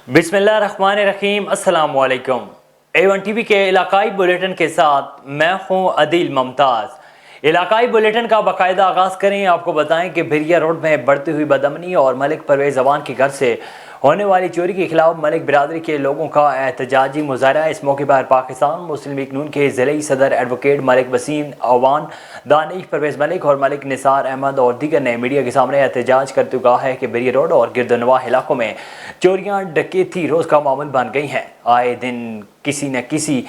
बिस्मिल्लाहिर्रहमानिर्रहीम। अस्सलाम वालेकुम। A1 TV के इलाकाई बुलेटिन के साथ मैं हूं अदील मुमताज़। इलाकाई बुलेटिन का बाकायदा आगाज़ करें। आपको बताएं कि भिरिया रोड में बढ़ती हुई बदअमनी और मलिक परवेज़ अवान के घर से होने वाली चोरी के खिलाफ मलिक बिरादरी के लोगों का एहतजाजी मुजाहरा। इस मौके पर पाकिस्तान मुस्लिम लीग नून के ज़िले सदर एडवोकेट मलिक वसीम अवान, दानिश परवेज़ मलिक और मलिक निसार अहमद और दीगर ने मीडिया के सामने एहतजाज करते हुए कहा है कि भिरिया रोड और गिरदनवाह इलाकों में चोरियाँ डकैती रोज़ का मामूल बन गई हैं। आए दिन किसी न किसी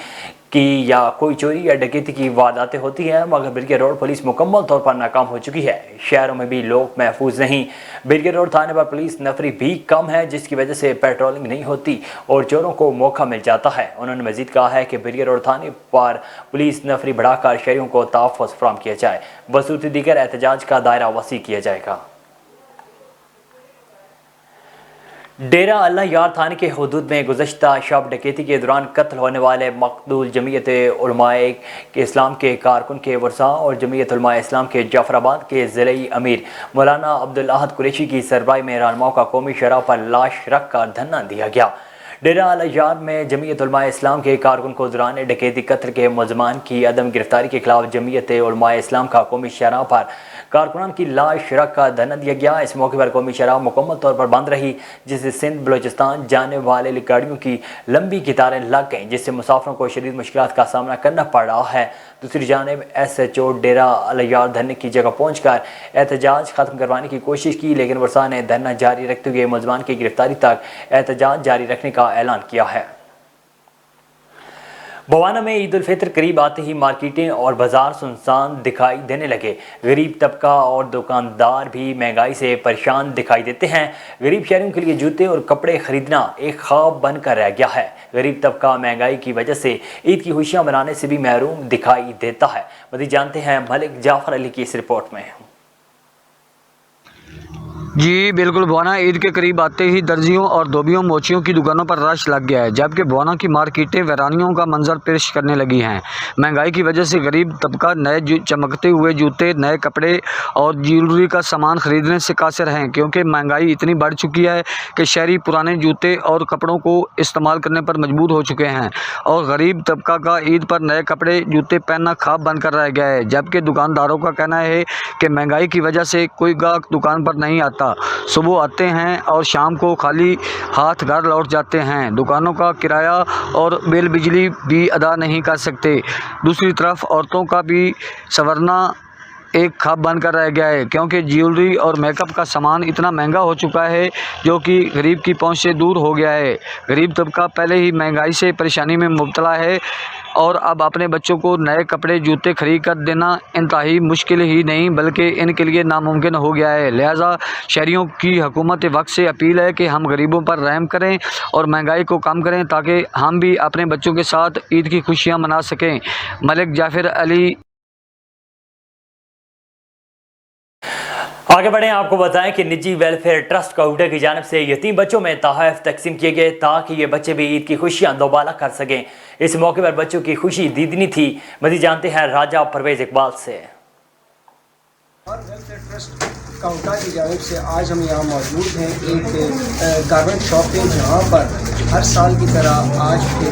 की या कोई चोरी या डकैती की वारदातें होती हैं, मगर भिरिया रोड पुलिस मुकम्मल तौर पर नाकाम हो चुकी है। शहरों में भी लोग महफूज नहीं। भिरिया रोड थाने पर पुलिस नफरी भी कम है, जिसकी वजह से पेट्रोलिंग नहीं होती और चोरों को मौका मिल जाता है। उन्होंने मजीद कहा है कि भिरिया रोड थाने पर पुलिस नफरी बढ़ाकर शहरियों को तहफ़्फ़ुज़ फराहम किया जाए। बसूती दीगर एहतजाज का दायरा वसी किया जाएगा। डेरा अल्लाह यार थाने के हुदूद में गुज़श्ता शब डकैती के दौरान कत्ल होने वाले मकतूल जमीयत उलमाए के इस्लाम के कारकुन के वर्सा और जमीयत उलमाए इस्लाम के जाफराबाद के ज़िले अमीर मौलाना अब्दुल अहद कुरैशी की सरबराही में रहनुमाओं का कौमी शरह पर लाश रख कर धरना दिया गया। डेरा अल्लाह यार में जमीयत उलमाए इस्लाम के कारकुन को दौरान डकैती कत्ल के मुलज़मान की अदम गिरफ्तारी के खिलाफ जमीयत उलमाए इस्लाम का कौमी शरह पर कारकुनान की लाश रख का धरना दिया गया। इस मौके पर कौमी शराब मुकम्मल तौर पर बंद रही, जिससे सिंध बलोचिस्तान जाने वाले गाड़ियों की लंबी कतारें लग गईं, जिससे मुसाफिरों को शदीद मुश्किलात का सामना करना पड़ रहा है। दूसरी जानिब SHO डेरा अल्लाह यार धरने की जगह पहुंचकर एहतजाज खत्म करवाने की कोशिश की, लेकिन वर्षा ने धरना जारी रखते हुए मुलज़मान की गिरफ्तारी तक एहतजाज जारी रखने का ऐलान किया है। बवाना में ईद उल फितर करीब आते ही मार्केटें और बाजार सुनसान दिखाई देने लगे। गरीब तबका और दुकानदार भी महंगाई से परेशान दिखाई देते हैं। गरीब शहरियों के लिए जूते और कपड़े खरीदना एक ख्वाब बनकर रह गया है। गरीब तबका महंगाई की वजह से ईद की खुशियां मनाने से भी महरूम दिखाई देता है। मज़ीद जानते हैं मलिक जाफ़र अली की इस रिपोर्ट में। जी बिल्कुल, बवाना ईद के करीब आते ही दर्जियों और धोबियों मोचियों की दुकानों पर रश लग गया है, जबकि बवाना की मार्केटें वीरानियों का मंजर पेश करने लगी हैं। महंगाई की वजह से गरीब तबका नए चमकते हुए जूते, नए कपड़े और ज्वेलरी का सामान खरीदने से कासिर हैं, क्योंकि महंगाई इतनी बढ़ चुकी है कि शहरी पुराने जूते और कपड़ों को इस्तेमाल करने पर मजबूर हो चुके हैं और गरीब तबका का ईद पर नए कपड़े जूते पहनना ख्वाब बनकर रह गया है। जबकि दुकानदारों का कहना है कि महंगाई की वजह से कोई ग्राहक दुकान पर नहीं आता, सुबह आते हैं और शाम को खाली हाथ घर लौट जाते हैं। दुकानों का किराया और बिल बिजली भी अदा नहीं कर सकते। दूसरी तरफ औरतों का भी संवरना एक ख्वाब बनकर रह गया है, क्योंकि ज्वेलरी और मेकअप का सामान इतना महंगा हो चुका है जो कि गरीब की पहुंच से दूर हो गया है। गरीब तबका पहले ही महंगाई से परेशानी में मुब्तला है और अब अपने बच्चों को नए कपड़े जूते खरीद कर देना इंतहाई मुश्किल ही नहीं बल्कि इनके लिए नामुमकिन हो गया है। लिहाजा शहरियों की हुकूमत वक्त से अपील है कि हम गरीबों पर रहम करें और महंगाई को कम करें, ताकि हम भी अपने बच्चों के साथ ईद की खुशियाँ मना सकें। मलिक जाफ़र अली। आगे बढ़ें। आपको बताएं कि निजी वेलफेयर ट्रस्ट काउंटर की जानिब से यतीम बच्चों में तोहफ़े तकसीम किए गए, ताकि ये बच्चे भी ईद की खुशियां दोबारा कर सकें। इस मौके पर बच्चों की खुशी दीदनी थी। मज़ीद जानते हैं राजा परवेज़ इकबाल से। वेलफेयर ट्रस्ट काउंटा की जानिब से आज हम यहाँ मौजूद हैं एक गारमेंट शॉप पे, जहाँ पर हर साल की तरह आज भी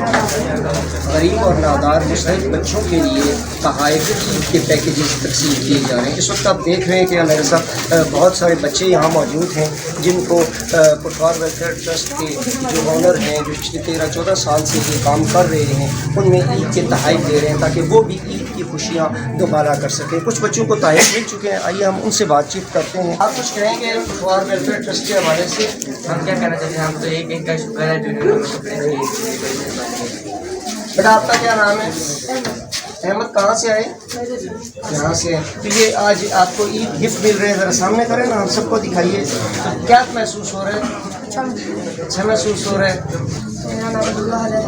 गरीब और नादार मुस्तहिक बच्चों के लिए तोहफ़े ईद के पैकेजेस तकसीम किए जा रहे हैं। इस वक्त आप देख रहे हैं कि मेरे साथ बहुत सारे बच्चे यहाँ मौजूद हैं, जिनको पुरखार वेलफेयर ट्रस्ट के जो ऑनर हैं, जो पिछले 13-14 साल से ये काम कर रहे हैं, उनमें ईद के तोहफ़े दे रहे हैं ताकि वो भी ईद की खुशियाँ दोबारा कर सकें। कुछ बच्चों को तोहफ़े मिल चुके हैं, आइए हम उनसे बातचीत करते हैं। आप कुछ कहेंगे पुरखार वेलफेयर ट्रस्ट के हवाले से? हम क्या कहना चाहते हैं, हम तो एक इनका शुक्र है जो बेटा आपका क्या नाम है? अहमद। कहाँ से आए? यहाँ से। तो ये आज आपको ईद गिफ्ट मिल रहे हैं, ज़रा सामने करें ना, हम सबको दिखाइए। तो क्या महसूस हो रहा है? अच्छा महसूस हो रहा है। मेरा नाम अब्दुल्ला है,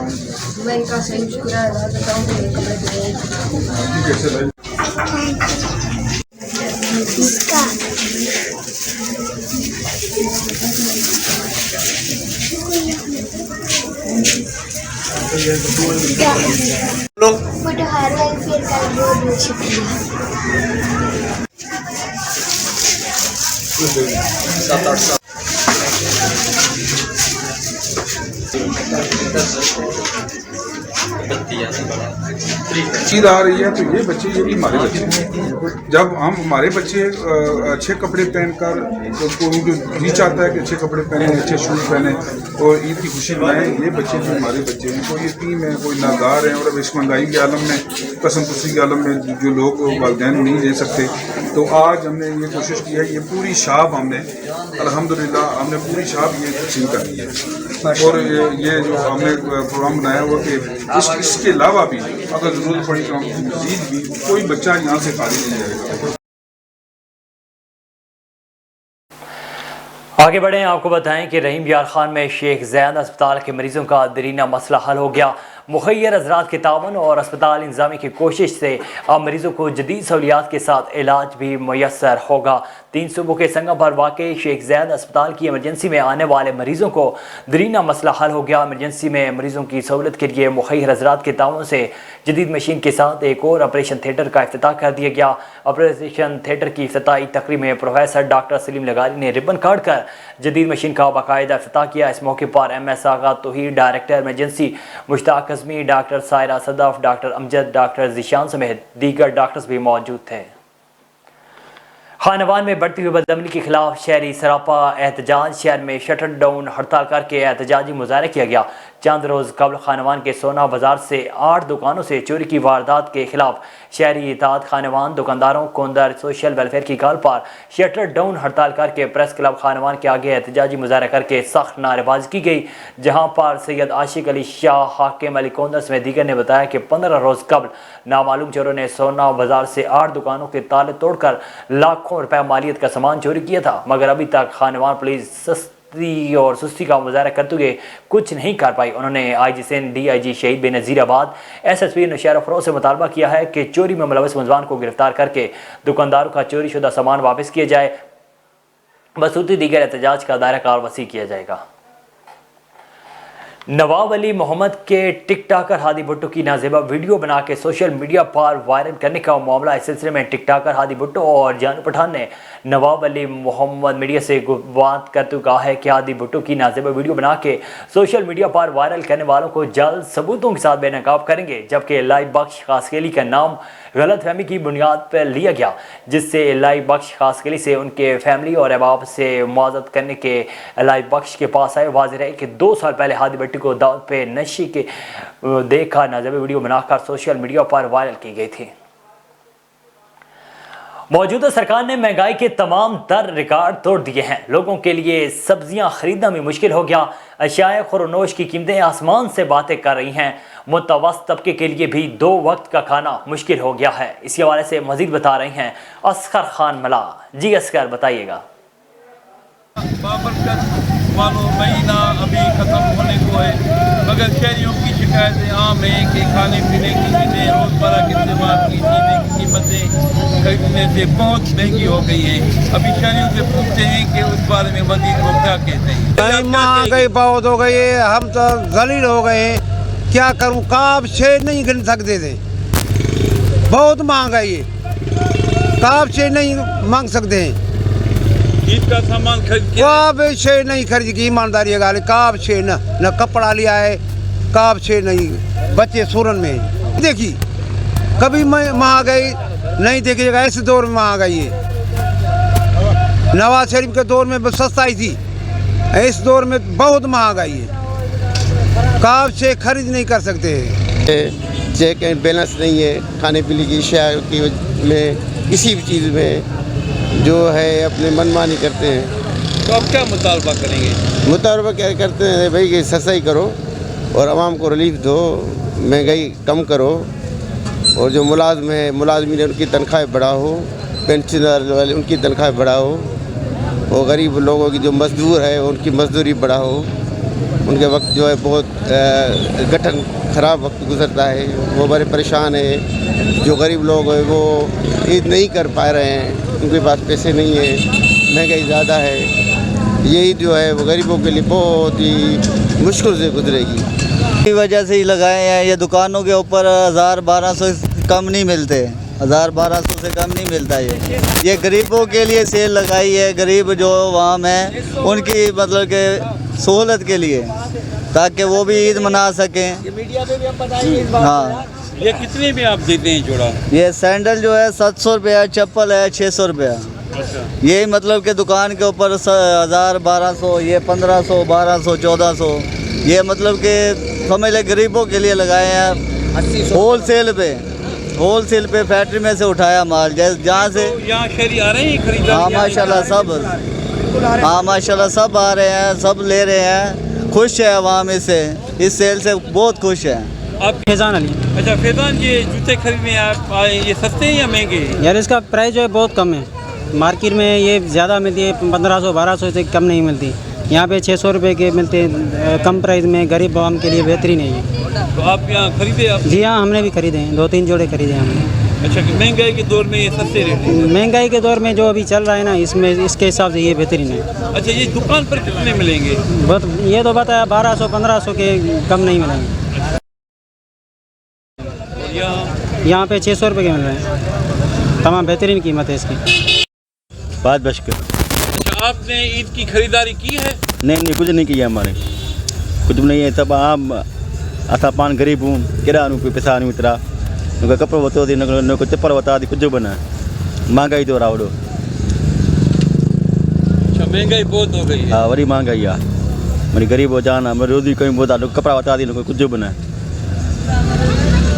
मैं इनका सही शुक्र अदा करता हूँ कि कपड़े दे रहे हैं। पुरखार वेलफेयर का बहुत बहुत शुक्रिया। ईद आ रही है तो ये बच्चे ये भी हमारे बच्चे हैं। जब हम हमारे बच्चे अच्छे कपड़े पहनकर तो कोई जो जी चाहता है कि अच्छे कपड़े पहने, अच्छे शूज पहने और ईद की खुशी मनाएं, ये बच्चे भी हमारे बच्चे हैं। कोई यतीम है, कोई नादार है। और अब इस महंगाई के आलम में, कसमकुशी के आलम में जो लोग वालिदैन नहीं दे सकते, तो आज हमने ये कोशिश की है, ये पूरी शाब हमने अल्हम्दुलिल्लाह हमने पूरी शाब ये तकसीम कर दी है। और ये जो हमने प्रोग्राम बनाया हुआ कि इसके अलावा भी अगर ज़रूरत पड़ी तो हम मज़ीद भी कोई बच्चा यहाँ से खाली नहीं जाएगा। आगे बढ़ें, आपको बताएं कि रहीम यार खान में शेख ज़ैद अस्पताल के मरीजों का दरीना मसला हल हो गया। मुखैर हज़रात के तावन और अस्पताल इंतज़ामी की कोशिश से अब मरीज़ों को जदीद सहूलियात के साथ इलाज भी मैसर होगा। 3 सूबों के संगम पर वाक़ई शेख ज़ैद अस्पताल की इमरजेंसी में आने वाले मरीज़ों को दरीना मसला हल हो गया। इमरजेंसी में मरीज़ों की सहूलत के लिए मुखैर हज़रात के तावन से जदीद मशीन के साथ एक और ऑपरेशन थिएटर का इफ्तिताह कर दिया गया। ऑपरेशन थिएटर की इफ्तिताही तकरीब में प्रोफेसर डॉक्टर सलीम लगारी ने रिबन काट कर जदीद मशीन का बाकायदा इफ्तिताह किया। इस मौके पर MS Agha Tauheer, director emergency Mushtaq Azmi, doctor Saira Sadaf, doctor Amjad, doctor Zeeshan समेत दीगर डॉक्टर्स भी मौजूद थे। खानवान में बढ़ती हुई बदअमनी के खिलाफ शहरी सरापा एहतजाज। शहर में शटर डाउन हड़ताल करके एहतजाजी मुजाहरा किया गया। चंद रोज़ कबल खानवान के सोना बाजार से 8 दुकानों से चोरी की वारदात के खिलाफ शहरी इत्तेहाद खानवान दुकानदारों को अंदर सोशल वेलफेयर की कॉल पर शटर डाउन हड़ताल करके प्रेस क्लब खानवान के आगे एहतजाजी मुजाहरा करके सख्त नारेबाजी की गई। जहां पर सैयद आशिक अली शाह, हाकिम अली कोंदर समेत दीगर ने बताया कि 15 रोज़ कबल नामालूम चोरों ने सोना बाजार से 8 दुकानों के ताले तोड़कर लाखों रुपए मालियत का सामान चोरी किया था, मगर अभी तक खानवान पुलिस और सुस्ती का मुजाहरा करते हुए कुछ नहीं कर पाई। उन्होंने IG सिंध, DIG शहीद बेनज़ीराबाद, SSP नौशहरा फरोज से मुतालबा किया है कि चोरी में मुलविस मुलज़मान को गिरफ्तार करके दुकानदारों का चोरी शुदा सामान वापस किया जाए। बसूती दीगर एहतजाज का दायरा कार वसी किया जाएगा। नवाब अली मोहम्मद के टिकटॉकर हादी भुट्टो की नाज़ेबा वीडियो बना के सोशल मीडिया पर वायरल करने का मामला। इस सिलसिले में टिकटॉकर हादी भुट्टो और जानू पठान ने नवाब अली मोहम्मद मीडिया से बात करते हुए कहा है कि हादी भुट्टो की नाज़ेबा वीडियो बना के सोशल मीडिया पर वायरल करने वालों को जल्द सबूतों के साथ बेनकाब करेंगे। जबकि इलाई बख्श खासकेली का नाम गलत फहमी की बुनियाद पर लिया गया, जिससे इलाई बख्श खासकेली से उनके फैमिली और अहबाब से मुआवज़त करने के इलाई बख्श के पास आए। वाज़ेह है कि 2 साल पहले हादी भुट्टो को दावत पे नशी के देखा नाज़ेबा वीडियो बनाकर सोशल मीडिया पर वायरल की गई थी। मौजूदा सरकार ने महंगाई के तमाम तर रिकॉर्ड तोड़ दिए हैं। लोगों के लिए सब्जियां खरीदना भी मुश्किल हो गया। अशियाए खुरनोश की कीमतें आसमान से बातें कर रही हैं। मुतवस्सित तबके के लिए भी 2 वक्त का खाना मुश्किल हो गया है। इसी हवाले से मजीद बता रही हैं असगर खान मला। जी असगर, बताइएगा। मानो महीना अभी ख़त्म होने को है, मगर शहरियों की शिकायतें आम है कि खाने पीने की चीज़ें, रोज़मर्रा के इस्तेमाल की चीज़ें की कीमतें खरीदने से बहुत महंगी हो गई हैं। अभी शहरियों से पूछते हैं कि उस बारे में मज़ीद वो क्या कहते हैं। महंगाई बहुत हो गई है, हम तो जलील हो गए हैं। क्या करूं, काब से नहीं गिन सकते थे, बहुत महंगाई है, काब से नहीं मांग सकते हैं। ईद का सामान खरीद काब से नहीं खरीद की ईमानदारी है गाली, काब से न कपड़ा लिया है, काब से नहीं। बच्चे सूरन में देखी कभी महंगाई नहीं देखिएगा, इस दौर में महंगाई है। नवाज शरीफ के दौर में सस्ताई थी, इस दौर में बहुत महंगाई है, काब से खरीद नहीं कर सकते हैं। चेक एंड बैलेंस नहीं है, खाने पीने की अशिया की में किसी भी चीज़ में जो है अपने मनमानी करते हैं। तो अब क्या मुतालबा करेंगे? मुतालबा क्या करते हैं भाई कि सस्ताई करो और आवाम को रिलीफ दो, महंगाई कम करो, और जो मुलाजम है मुलाजमीन उनकी तनख्वाहें बढ़ाओ, पेंशनर वाले उनकी तनख्वाहें बढ़ाओ, और गरीब लोगों की जो मजदूर है उनकी मजदूरी बढ़ाओ। उनके वक्त जो है बहुत गठन ख़राब वक्त गुजरता है, वो बड़े परेशान है। जो गरीब लोग हैं वो ईद नहीं कर पा रहे हैं, उनके पास पैसे नहीं है, महंगाई ज़्यादा है। यही जो है वो गरीबों के लिए बहुत ही मुश्किल से गुजरेगी। इसी वजह से ही लगाए हैं। ये दुकानों के ऊपर 1000-1200 कम नहीं मिलते, 1000-1200 से कम नहीं मिलता। ये गरीबों के लिए सेल लगाई है। गरीब जो आवाम है उनकी मतलब कि सहूलत के लिए, ताकि वो भी ईद मना सकें। मीडिया पे भी हम बताएंगे इस बात को। हाँ, ये कितने में आप देते हैं जोड़ा? ये सैंडल जो है 700 रुपया, चप्पल है 600 रुपया। यही मतलब कि दुकान के ऊपर 1000 1200, ये 1500 1200 1400, ये मतलब कि समझ ले गरीबों के लिए लगाए हैं। होलसेल पे फैक्ट्री में से उठाया माल, जैसे जहाँ से यहाँ शहरी आ रहे हैं खरीदार? हाँ माशाल्लाह सब आ रहे हैं, सब ले रहे हैं, खुश है अवाम इससे, इस सेल से बहुत खुश है। आप फैज़ान अली? अच्छा फैज़ान, ये जूते खरीदने आप आए, ये सस्ते हैं या महंगे? यार इसका प्राइस जो है बहुत कम है, मार्केट में ये ज़्यादा मिलती है 1500 1200 से कम नहीं मिलती, यहाँ पे 600 रुपये के मिलते हैं कम प्राइस में, गरीब आवाम के लिए बेहतरीन है ये। तो आप यहाँ खरीदे? आप? जी हाँ, हमने भी खरीदे हैं, 2-3 जोड़े खरीदे हैं हमने। अच्छा, कि महंगाई के दौर में ये सस्ते रेट है? महंगाई के दौर में जो अभी चल रहा है ना, इसमें इसके हिसाब से ये बेहतरीन है। अच्छा, ये दुकान पर कितने मिलेंगे? ये तो बताया 1200-1500 के कम नहीं मिलेंगे। यहाँ पे 600 रुपये के मिल रहे हैं, तमाम बेहतरीन कीमत है इसकी। बात बशकर। अच्छा, आपने ईद की खरीदारी की है? नहीं कुछ नहीं किया, हमारे कुछ नहीं है, तब आम असा पान गरीब हूँ, किरा कोई पैसा नहीं उतरा, कपड़ो बतो दी, न चप्पल बता दी, कुछ बना महंगाई तो रावड़ो। अच्छा, महंगाई बहुत हो गई है। हाँ, वरी महंगाई है, मेरी गरीब हो जाना, मेरी रोजी कहीं बता दो, कपड़ा बता दी, कुछ बना।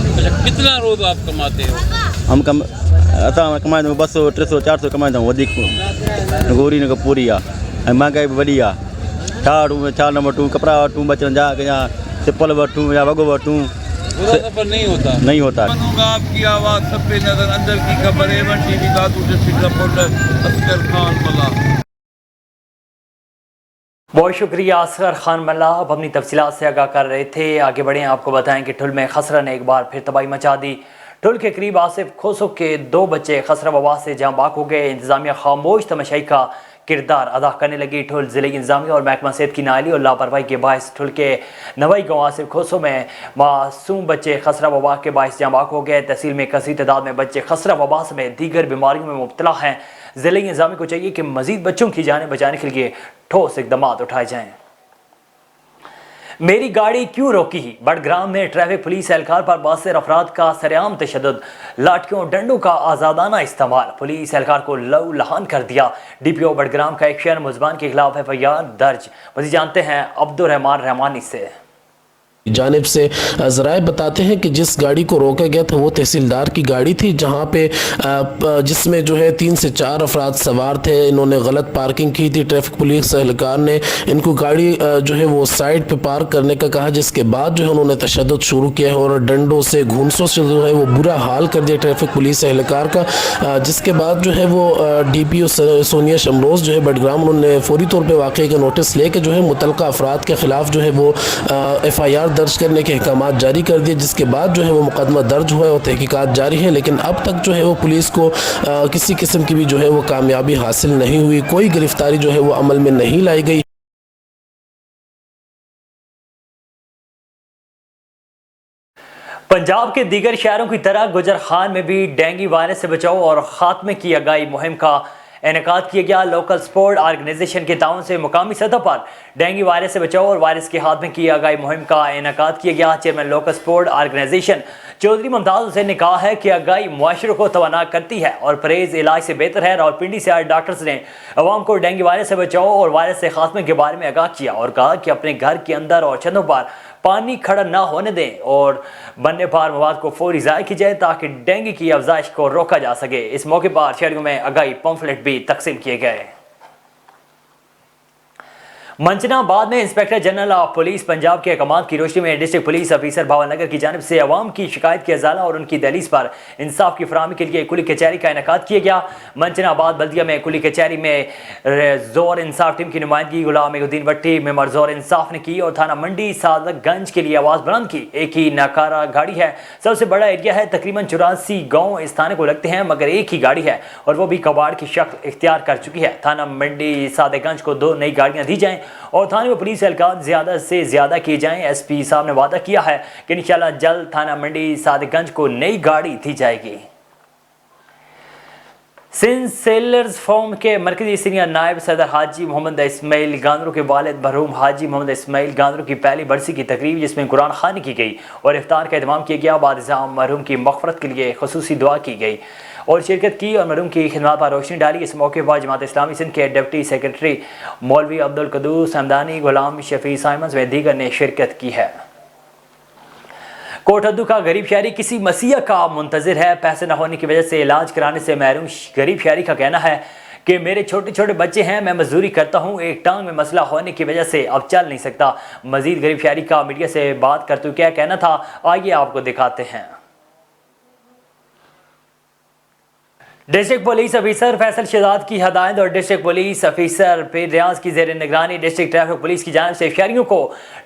अच्छा, कितना रोज आप कमाते हो? हम कमाए 200 300 400 कमाए वधीक गोरी न पूरी आहे, महंगाई भी वॾी आहे। छा न वठूं, कपिड़ा वठूं, बचन जा या चप्पल वठूं या वॻो वठूं, सफर नहीं होता। आपकी आवाज़ सब पे नजर, अंदर की खबर A1 TV दादू डिस्ट्रिक्ट रिपोर्टर असगर खान मल्ला। बहुत शुक्रिया असगर खान मल्ला। अब अपनी तफसीलात से आगाह कर रहे थे। आगे बढ़े, आपको बताएं कि ठुल में खसरा ने एक बार फिर तबाही मचा दी। ठुल के करीब आसिफ खोसो के 2 बच्चे खसरा वबा से जहाँ बाक हो गए। इंतजामिया खामोश तमाशाई का किरदार अदा करने लगी। ठुल ज़िले इंतजामिया और महकमा सेहत की नाली और लापरवाही के बायस ठुल के नवाई गाँव आसिफ खोसो में मासूम बच्चे खसरा वबा के बायस जहाँ बाक हो गए। तहसील में कसी तादाद में बच्चे खसरा वबा समेत दीगर बीमारियों में मुब्तला हैं। ज़िले इंतजामिया को चाहिए कि मज़ीद बच्चों की जानें बचाने के लिए ठोस इक़दाम उठाए जाएँ। मेरी गाड़ी क्यों रोकी ही? बड़ग्राम में ट्रैफिक पुलिस एहलकार पर बासिर अफराद का सरेआम तशद्दुद, लाठियों डंडों का आज़ादाना इस्तेमाल, पुलिस एहलकार को लहू लहान कर दिया। DPO बड़ग्राम का एक शहर मुज़बान के खिलाफ FIR दर्ज। मज़ीद जानते हैं अब्दुर्रहमान रहमानी से। जानिब से ज़राए बताते हैं कि जिस गाड़ी को रोका गया था वो तहसीलदार की गाड़ी थी, जहां पे जिसमें जो है 3 से 4 अफराद सवार थे। इन्होंने गलत पार्किंग की थी। ट्रैफिक पुलिस एहलकार ने इनको गाड़ी जो है वो साइड पे पार्क करने का कहा, जिसके बाद जो है उन्होंने तशद्दुद शुरू किया है और डंडों से घूंसों से जो है वो बुरा हाल कर दिया ट्रैफिक पुलिस एहलकार का। जिसके बाद जो है वो DPO सोनिया शमरोज़ जो है बड़ग्राम, उन्होंने फौरी तौर पर वाक़े का नोटिस लेकर जो है मुतलका अफराद के ख़िलाफ़ जो है वो FIR दर्ज करने के अहकाम जारी कर दिए। जिसके बाद जो है वो मुकदमा दर्ज हुआ और तहकीकात जारी है। लेकिन अब तक जो है वो पुलिस को किसी किस्म की भी जो है वो कामयाबी हासिल नहीं हुई। कोई गिरफ्तारी जो है वो अमल में नहीं लाई गई। पंजाब के दीगर शहरों की तरह गुजर खान में भी डेंगू वायरस से बचाव और खात्मे की आगाही मुहिम का इनेकाद किया गया। लोकल स्पोर्ट ऑर्गेनाइजेशन के ताउन से मुकामी सतह पर डेंगू वायरस से बचाव और वायरस के खात्मे की आगाही मुहिम का इनेकाद किया गया। Chairman local sport organization Chaudhry Mumtaz Hussain ने कहा है कि आगाही मुआशरे को तवाना करती है और परहेज इलाज से बेहतर है। रावलपिंडी से आए डॉक्टर्स ने अवाम को डेंगू वायरस से बचाव और वायरस से खात्मे के बारे में आगाह किया और कहा कि अपने घर के अंदर और छतों पर पानी खड़ा ना होने दें और बनने पार मवाद को फौरी ज़ाय की जाए ताकि डेंगू की अफजाइश को रोका जा सके। इस मौके पर शहरियों में आगाही पम्फलेट भी तकसीम किए गए। मंचनाबाद में inspector general of police Punjab के अहकाम की रोशनी में डिस्ट्रिक्ट पुलिस ऑफिसर भावनगर की जानिब से अवाम की शिकायत के अजाला और उनकी दहलीज पर इंसाफ की फराहमी के लिए कुली कचहरी का इनेकाद किया गया। मंचनाबाद बल्दिया में कुली कचहरी में जोर इंसाफ टीम की नुमाइंदगी गुलामुद्दीन भट्टी मेंबर जोर इंसाफ ने की और थाना मंडी सादकगंज के लिए आवाज़ बुलंद की। एक ही नाकारा गाड़ी है, सबसे बड़ा एरिया है, तकरीबन 84 गाँव इस थाने को लगते हैं मगर एक ही गाड़ी है और वो भी कबाड़ की शक्ल इख्तियार कर चुकी है। थाना मंडी सादकगंज को 2 नई गाड़ियाँ दी जाएँ और थाने में पुलिस एहलकार ज़्यादा से ज़्यादा किए जाएं। SP साहब ने वादा किया है कि इंशाल्लाह जल्द थाना मंडी सादकगंज को नई गाड़ी दी जाएगी। सिंध सेलर्स फॉर्म के मरकजी सीनियर नायब सदर हाजी मोहम्मद इस्माइल गांदरू के वालिद मरहूम हाजी मोहम्मद इस्माइल गांदरू की पहली बरसी की तकरीब जिसमें कुरान खानी की गई और इफ्तार का एहतमाम किया गया। बाद मरहूम की मग़फ़रत के लिए खुसूसी दुआ की गई और शिरकत की और मरहूम की खिदमत पर रोशनी डाली। इस मौके पर जमात इस्लामी सिंध के डिप्टी सेक्रेटरी मौलवी अब्दुल कदूस हमदानी, गुलाम शफी साइमंस व दीगर ने शिरकत की है। कोटहद्दू का गरीब शहरी किसी मसीहा का मुंतज़िर है। पैसे न होने की वजह से इलाज कराने से महरूम गरीब शहरी का कहना है कि मेरे छोटे छोटे बच्चे हैं, मैं मजदूरी करता हूं, एक टांग में मसला होने की वजह से अब चल नहीं सकता। मजीद गरीब शहरी का मीडिया से बात करते हुए क्या कहना था, आइए आपको दिखाते हैं। District police officer Faisal Shahzad की हदायत और डिस्ट्रिक्ट पुलिस ऑफिसर पीर रियाज की जेर निगरानी डिस्ट्रिक्ट ट्रैफिक पुलिस की जानिब से शहरियों को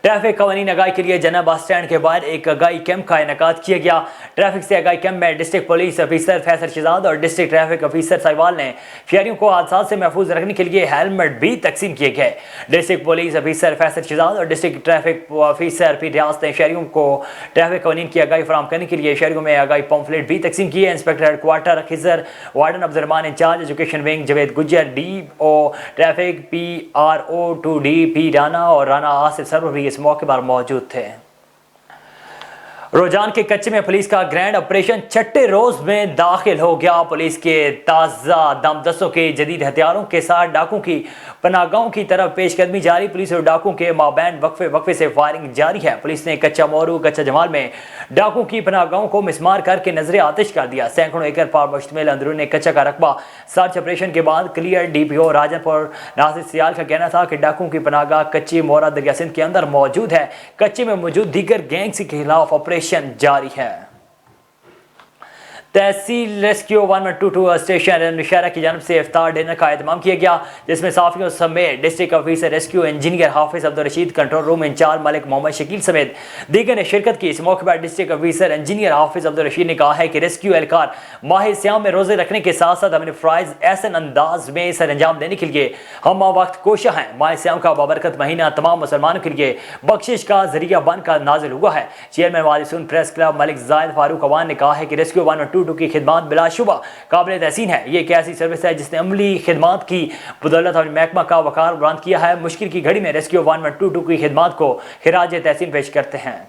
ट्रैफिक कवानीन आगाही के लिए जना बस स्टैंड के बाहर एक आगाही कैंप का इनेकाद किया गया। ट्रैफिक से आगाही कैंप में district police officer Faisal Shahzad और डिस्ट्रिक्ट ट्रैफिक ऑफिसर साहिवाल ने शहरियों को हादसा से महफूज रखने के लिए हेलमेट भी तकसीम किए गए। District police officer Faisal Shahzad और डिस्ट्रिक्ट ट्रैफिक ऑफिसर पीर रियाज ने शहरियों को ट्रैफिक कवानीन की आगाही फराहम करने के लिए शहरियों में आगाही पम्फलेट भी तकसीम किए। Inspector headquarter Khizar, warden Abdurrahman incharge education wing Javed Gujjar, DO traffic PRO 2D P Rana और राना आसिफ सरवर भी इस मौके पर मौजूद थे। रोजान के कच्चे में पुलिस का ग्रैंड ऑपरेशन छठे रोज में दाखिल हो गया। पुलिस के ताज़ा दमदस्तों के जदीद हथियारों के साथ डाकुओं की पनाहगाहों की तरफ पेशकदमी जारी। पुलिस और डाकुओं के माबैन वक्फे से फायरिंग जारी है। पुलिस ने कच्चा मोरू कच्चा जमाल में डाकुओं की पनाहगाहों को मिसमार करके नजरे आतिश कर दिया। सैकड़ों एकड़ पर मुश्तमिल अंदरूनी कच्चा का रकबा सर्च ऑपरेशन के बाद क्लियर। DPO राजनपुर नासिर सियाल का कहना था कि डाकुओं की पनाहगाह कच्ची मोरा दरिया सिंध के अंदर मौजूद है। कच्चे में मौजूद दीगर गैंग्स के खिलाफ ऑपरेशन जारी है। तहसील रेस्क्यू 1122 स्टेशन नौशहरा की जानब से इफ्तार डिनर का एहतमाम किया गया, जिसमें साफियों समेत district officer rescue engineer Hafiz Abdul Rashid, control room incharge Malik Mohammad Shakeel समेत दीगर ने शिरकत की। इस मौके पर district officer engineer Hafiz Abdul Rashid ने कहा है कि रेस्क्यू एहलकार माह सियाम में रोजे रखने के साथ साथ अपने फ़राइज़ ऐसे अंदाज में सर अंजाम देने के लिए हम वक्त कोशा हैं। माह सियाम का बाबरकत महीना तमाम मुसलमानों के लिए बख्शिश का जरिया बनकर नाजिल हुआ है। चेयरमैन वालिसून प्रेस क्लब मलिक जायद फारूक अवान ने कहा है कि रेस्क्यू 1122 की खिदमत बिलाशुबा काबिल तहसीन है। ये एक ऐसी सर्विस है जिसने अमली खिदमत की बदौलत अपने महकमा का वकार बुलंद किया है। मुश्किल की घड़ी में रेस्क्यू 1122 की खिदमत को खिराज तहसीन पेश करते हैं।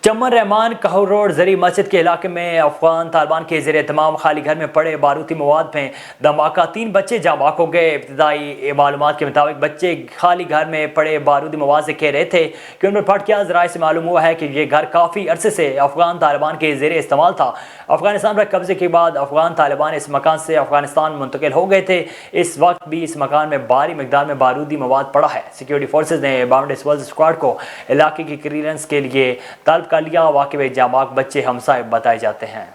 चमन रहमान कहूर रोड जरी मस्जिद के इलाके में अफगान तालिबान के जेर तमाम खाली घर में पड़े बारूदी मवाद में धमाका, 3 बच्चे जाबाक हो गए। इब्तदाई मालूमात के मुताबिक बच्चे खाली घर में पड़े बारूदी मवाद से कह रहे थे कि उन पर फट गया। ज़राए से मालूम हुआ है कि ये घर काफ़ी अरसे से अफगान तालिबान के जेर इस्तेमाल था। अफगानिस्तान पर कब्जे के बाद अफगान तालिबान इस मकान से अफगानिस्तान मुंतकिल हो गए थे। इस वक्त भी इस मकान में भारी मिकदार में बारूदी मवाद पड़ा है। सिक्योरिटी फोर्सेज ने बाउंड्री स्क्वाड को इलाके की क्लियरेंस के लिए तलब कर लिया। वाकई में जाबाक बच्चे हमसाए बताए जाते हैं।